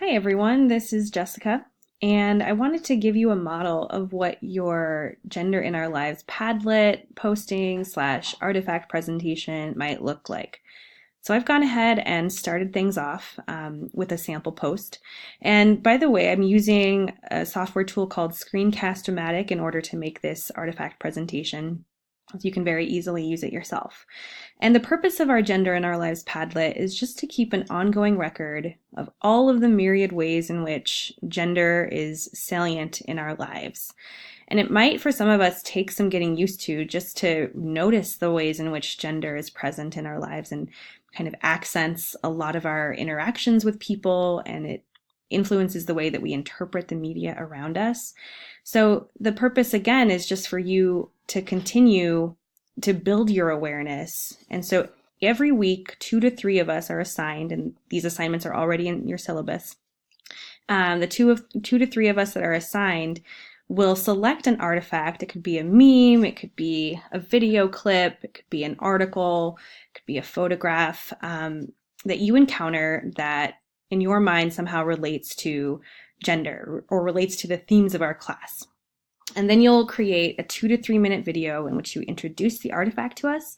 Hi everyone, this is Jessica, and I wanted to give you a model of what your Gender in Our Lives Padlet posting slash artifact presentation might look like. So I've gone ahead and started things off with a sample post. And by the way, I'm using a software tool called Screencast-O-Matic in order to make this artifact presentation. So you can very easily use it yourself. And the purpose of our Gender in Our Lives Padlet is just to keep an ongoing record of all of the myriad ways in which gender is salient in our lives. And it might, for some of us, take some getting used to just to notice the ways in which gender is present in our lives and kind of accents a lot of our interactions with people, and it influences the way that we interpret the media around us. So the purpose, again, is just for you to continue to build your awareness. And so every week, 2 to 3 of us are assigned, and these assignments are already in your syllabus. The 2 to 3 of us that are assigned will select an artifact. It could be a meme, it could be a video clip, it could be an article, it could be a photograph that you encounter that in your mind somehow relates to gender or relates to the themes of our class. And then you'll create a 2 to 3 minute video in which you introduce the artifact to us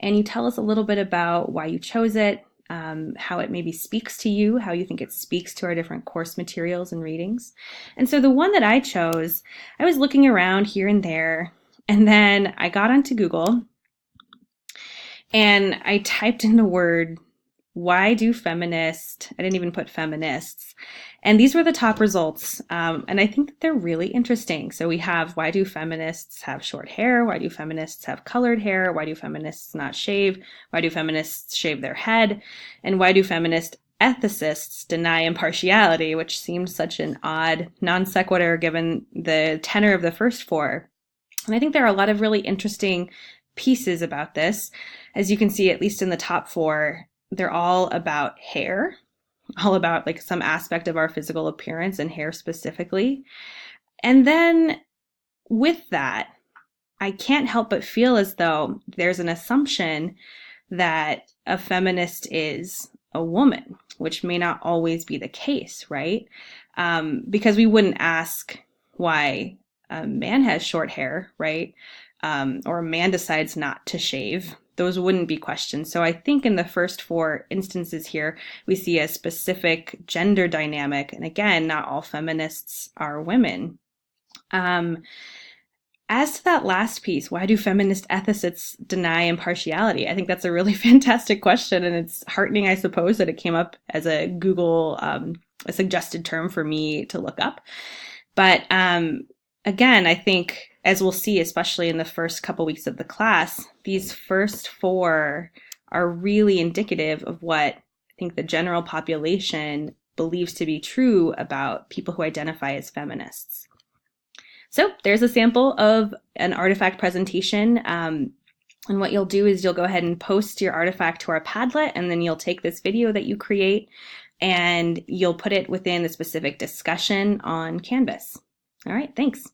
and you tell us a little bit about why you chose it, how it maybe speaks to you, how you think it speaks to our different course materials and readings. And so the one that I chose, I was looking around here and there, and then I got onto Google and I typed in the word, why do feminists, I didn't even put feminists, and these were the top results, and I think that they're really interesting. So we have, why do feminists have short hair? Why do feminists have colored hair? Why do feminists not shave? Why do feminists shave their head? And why do feminist ethicists deny impartiality, which seemed such an odd non sequitur given the tenor of the first 4. And I think there are a lot of really interesting pieces about this. As you can see, at least in the top 4, they're all about hair, all about like some aspect of our physical appearance and hair specifically. And then with that, I can't help but feel as though there's an assumption that a feminist is a woman, which may not always be the case, right? Because we wouldn't ask why a man has short hair, right? Or a man decides not to shave. Those wouldn't be questions. So I think in the first 4 instances here, we see a specific gender dynamic. And again, not all feminists are women. As to that last piece, why do feminist ethicists deny impartiality? I think that's a really fantastic question, and it's heartening, I suppose, that it came up as a Google, a suggested term for me to look up. But again, I think, as we'll see, especially in the first couple weeks of the class, these first 4 are really indicative of what I think the general population believes to be true about people who identify as feminists. So there's a sample of an artifact presentation. And what you'll do is you'll go ahead and post your artifact to our Padlet, and then you'll take this video that you create and you'll put it within the specific discussion on Canvas. All right, thanks.